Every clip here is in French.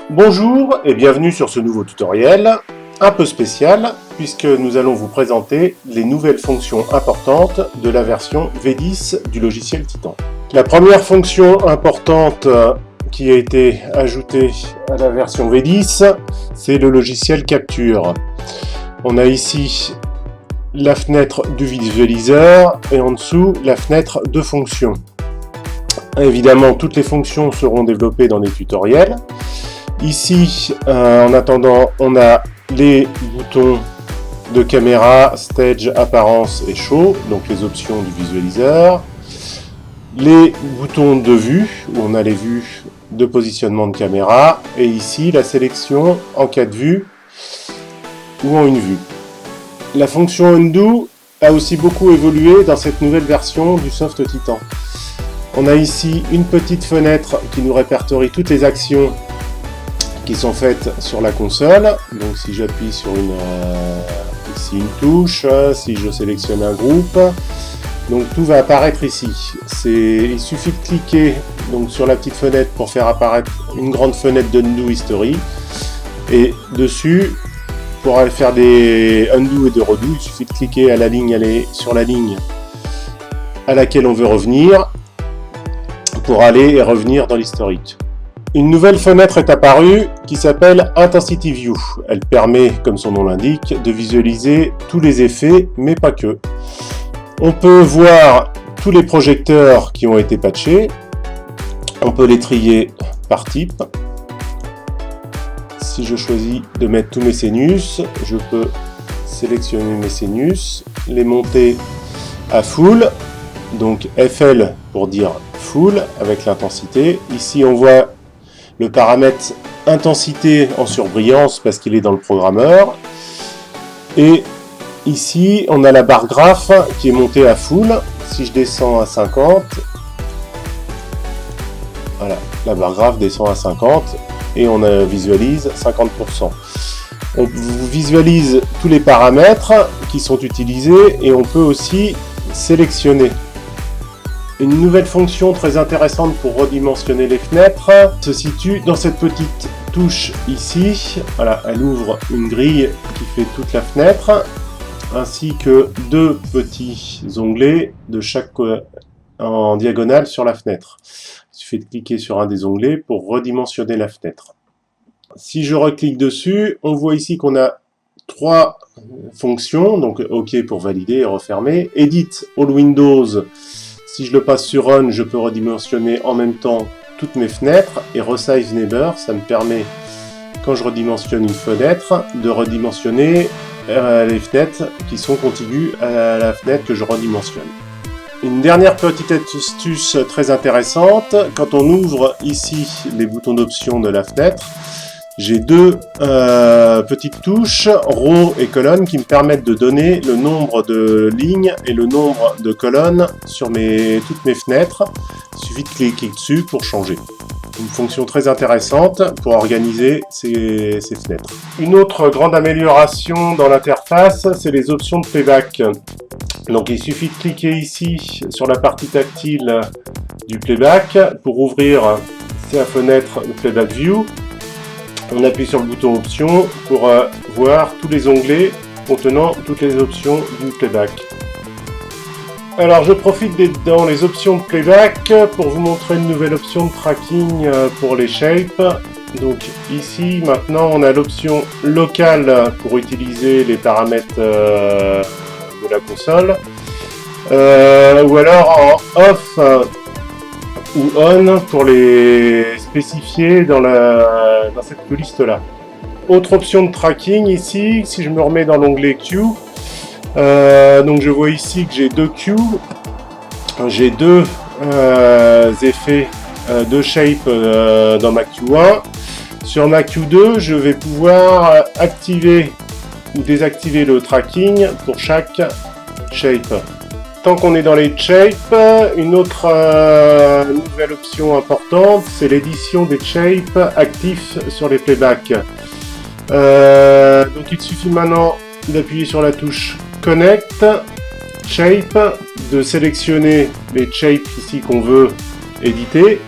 Bonjour et bienvenue sur ce nouveau tutoriel, un peu spécial, puisque nous allons vous présenter les nouvelles fonctions importantes de la version V10 du logiciel Titan. La première fonction importante qui a été ajoutée à la version V10, c'est le logiciel Capture. On a ici la fenêtre du visualiseur et en dessous la fenêtre de fonctions. Évidemment, toutes les fonctions seront développées dans les tutoriels. Ici, en attendant, on a les boutons de caméra, stage, apparence et show, donc les options du visualiseur. Les boutons de vue, où on a les vues de positionnement de caméra. Et ici, la sélection en cas de vue ou en une vue. La fonction undo a aussi beaucoup évolué dans cette nouvelle version du soft Titan. On a ici une petite fenêtre qui nous répertorie toutes les actions qui sont faites sur la console. Donc si j'appuie sur ici une touche, si je sélectionne un groupe, donc tout va apparaître ici. Il suffit de cliquer donc sur la petite fenêtre pour faire apparaître une grande fenêtre d'undo history, et dessus, pour aller faire des undo et de redo, il suffit de cliquer sur la ligne à laquelle on veut revenir pour aller et revenir dans l'historique. Une nouvelle fenêtre est apparue qui s'appelle Intensity View. Elle permet, comme son nom l'indique, de visualiser tous les effets, mais pas que. On peut voir tous les projecteurs qui ont été patchés. On peut les trier par type. Si je choisis de mettre tous mes sinus, je peux sélectionner mes sinus, les monter à full, donc FL pour dire full avec l'intensité. Ici on voit le paramètre intensité en surbrillance parce qu'il est dans le programmeur. Et ici, on a la barre graphe qui est montée à full. Si je descends à 50, voilà, la barre graphe descend à 50 et on visualise 50%. On visualise tous les paramètres qui sont utilisés et on peut aussi sélectionner. Une nouvelle fonction très intéressante pour redimensionner les fenêtres se situe dans cette petite touche ici. Voilà, elle ouvre une grille qui fait toute la fenêtre, ainsi que deux petits onglets de chaque en diagonale sur la fenêtre. Il suffit de cliquer sur un des onglets pour redimensionner la fenêtre. Si je reclique dessus, on voit ici qu'on a trois fonctions, donc OK pour valider et refermer, Edit All Windows. Si je le passe sur Run, je peux redimensionner en même temps toutes mes fenêtres, et Resize Neighbor, ça me permet, quand je redimensionne une fenêtre, de redimensionner les fenêtres qui sont contiguës à la fenêtre que je redimensionne. Une dernière petite astuce très intéressante, quand on ouvre ici les boutons d'options de la fenêtre, j'ai deux petites touches, row et colonne, qui me permettent de donner le nombre de lignes et le nombre de colonnes sur toutes mes fenêtres. Il suffit de cliquer dessus pour changer. Une fonction très intéressante pour organiser ces fenêtres. Une autre grande amélioration dans l'interface, c'est les options de playback. Donc il suffit de cliquer ici sur la partie tactile du playback pour ouvrir sa fenêtre de Playback View. On appuie sur le bouton options pour voir tous les onglets contenant toutes les options du playback. Alors je profite d'être dans les options de playback pour vous montrer une nouvelle option de tracking pour les shapes. Donc ici maintenant on a l'option locale pour utiliser les paramètres de la console, ou alors en off ou on pour les spécifier dans cette liste là. Autre option de tracking ici, si je me remets dans l'onglet Q, donc je vois ici que j'ai deux Q, j'ai deux effets de shape dans ma Q1. Sur ma Q2, je vais pouvoir activer ou désactiver le tracking pour chaque shape. tant qu'on est dans les shapes, une autre nouvelle option importante, c'est l'édition des shapes actifs sur les playbacks. Donc il suffit maintenant d'appuyer sur la touche Connect, Shape, de sélectionner les shapes ici qu'on veut éditer.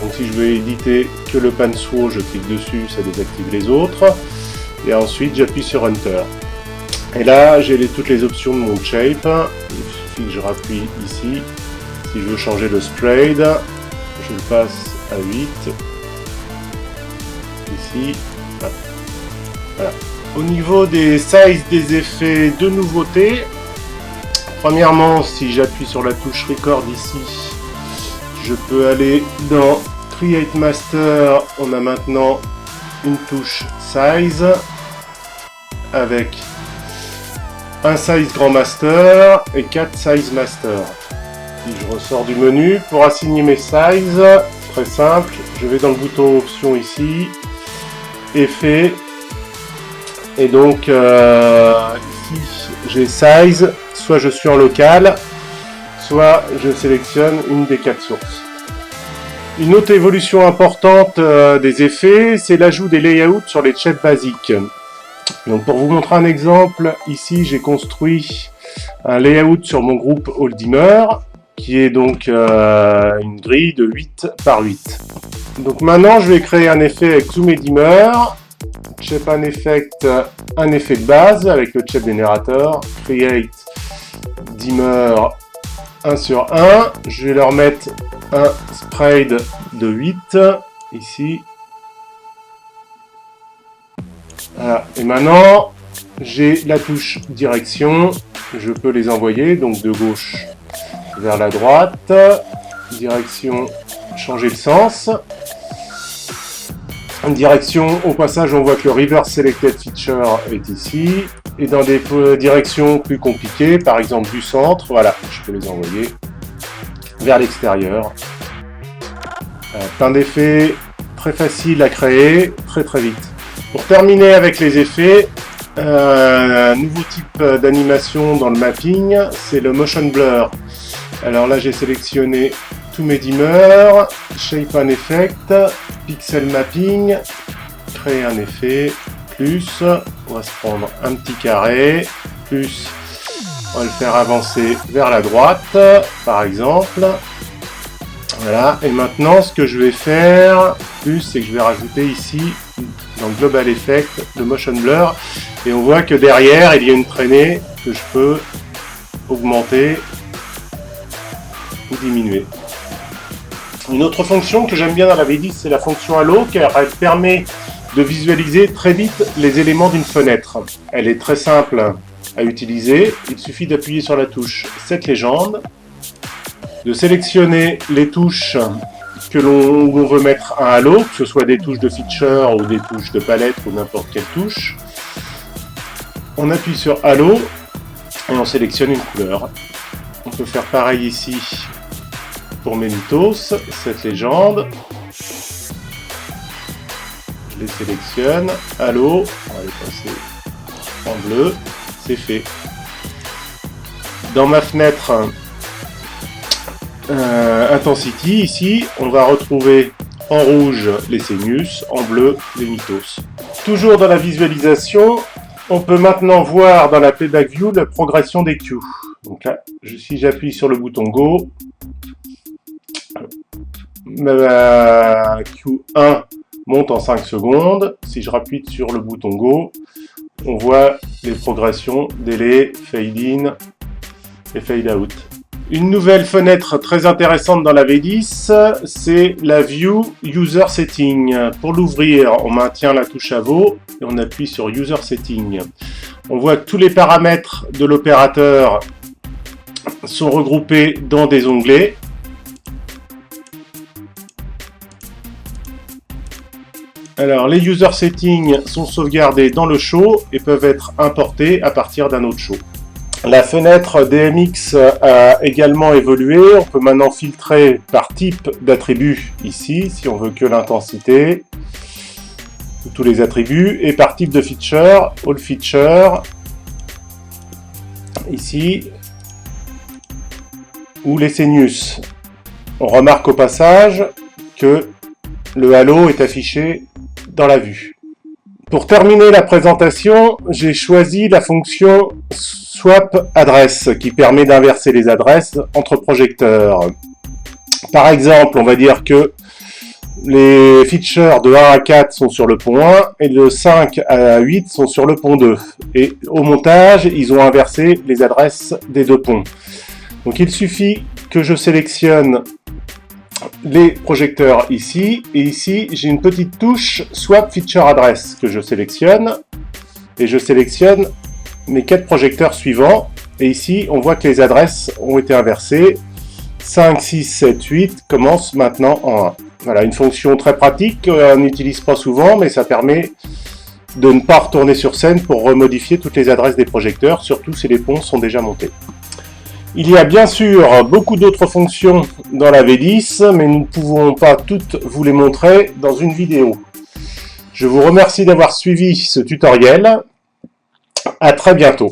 Donc si je veux éditer que le Pansuo, je clique dessus, ça désactive les autres. Et ensuite j'appuie sur Enter. Et là j'ai toutes les options de mon shape. Il suffit que je rappuie ici. Si je veux changer le sprayed, je le passe à 8. Ici. Voilà. Au niveau des sizes des effets, deux nouveautés. Premièrement, si j'appuie sur la touche Record ici, je peux aller dans Create Master. On a maintenant une touche Size avec un Size Grand Master et 4 Size Master. Si je ressors du menu, pour assigner mes sizes, très simple, je vais dans le bouton Options ici, Effets, et donc ici j'ai Size, soit je suis en local, soit je sélectionne une des 4 sources. Une autre évolution importante des effets, c'est l'ajout des layouts sur les shapes basiques. Donc pour vous montrer un exemple, ici j'ai construit un layout sur mon groupe All-Dimmer, qui est donc une grille de 8 par 8. Donc maintenant je vais créer un effet avec tous mes dimmers. Shape un effect, un effet de base avec le shape générateur, create dimmer 1 sur 1, je vais leur mettre un sprayed de 8 ici. Voilà. Et maintenant j'ai la touche direction, je peux les envoyer donc de gauche vers la droite, direction, changer le sens. Direction, au passage, on voit que le Reverse Selected Feature est ici. Et dans des directions plus compliquées, par exemple du centre, voilà, je peux les envoyer vers l'extérieur. Plein d'effets, très facile à créer, très vite. Pour terminer avec les effets, un nouveau type d'animation dans le mapping, c'est le Motion Blur. Alors là, j'ai sélectionné tous mes dimmers, Shape un Effect, Pixel Mapping, créer un effet, plus, on va se prendre un petit carré, plus, on va le faire avancer vers la droite, par exemple. Voilà, et maintenant ce que je vais faire, plus, c'est que je vais rajouter ici, dans le Global Effect, le Motion Blur, et on voit que derrière, il y a une traînée que je peux augmenter ou diminuer. Une autre fonction que j'aime bien dans la V10, c'est la fonction Halo, car elle permet de visualiser très vite les éléments d'une fenêtre. Elle est très simple à utiliser, il suffit d'appuyer sur la touche Set Légende, de sélectionner les touches où on veut mettre un halo, que ce soit des touches de feature ou des touches de palette ou n'importe quelle touche. On appuie sur Halo et on sélectionne une couleur. On peut faire pareil ici pour mes mythos, cette légende. Je les sélectionne, Halo, on va les passer en bleu, c'est fait. Dans ma fenêtre Intensity, ici, on va retrouver en rouge les Sinus, en bleu les mythos. Toujours dans la visualisation, on peut maintenant voir dans la Playback View la progression des cues. Donc là, si j'appuie sur le bouton Go, ma Q1 monte en 5 secondes. Si je rappuie sur le bouton Go, on voit les progressions, délai, fade in et fade out. Une nouvelle fenêtre très intéressante dans la V10, c'est la View User Setting. Pour l'ouvrir, on maintient la touche AVO et on appuie sur User Setting. On voit que tous les paramètres de l'opérateur sont regroupés dans des onglets. Alors, les User Settings sont sauvegardés dans le show et peuvent être importés à partir d'un autre show. La fenêtre DMX a également évolué. On peut maintenant filtrer par type d'attribut ici, si on veut que l'intensité, tous les attributs, et par type de feature, all feature, ici, ou les Senius. On remarque au passage que le halo est affiché dans la vue. Pour terminer la présentation, j'ai choisi la fonction Swap Address qui permet d'inverser les adresses entre projecteurs. Par exemple, on va dire que les features de 1 à 4 sont sur le pont 1 et de 5 à 8 sont sur le pont 2. Et au montage, ils ont inversé les adresses des deux ponts. Donc il suffit que je sélectionne les projecteurs ici, et ici j'ai une petite touche Swap Feature Address que je sélectionne, et je sélectionne mes 4 projecteurs suivants, et ici on voit que les adresses ont été inversées. 5, 6, 7, 8 commence maintenant en 1. Voilà, une fonction très pratique qu'on n'utilise pas souvent, mais ça permet de ne pas retourner sur scène pour remodifier toutes les adresses des projecteurs, surtout si les ponts sont déjà montés. Il y a bien sûr beaucoup d'autres fonctions dans la V10, mais nous ne pouvons pas toutes vous les montrer dans une vidéo. Je vous remercie d'avoir suivi ce tutoriel. À très bientôt.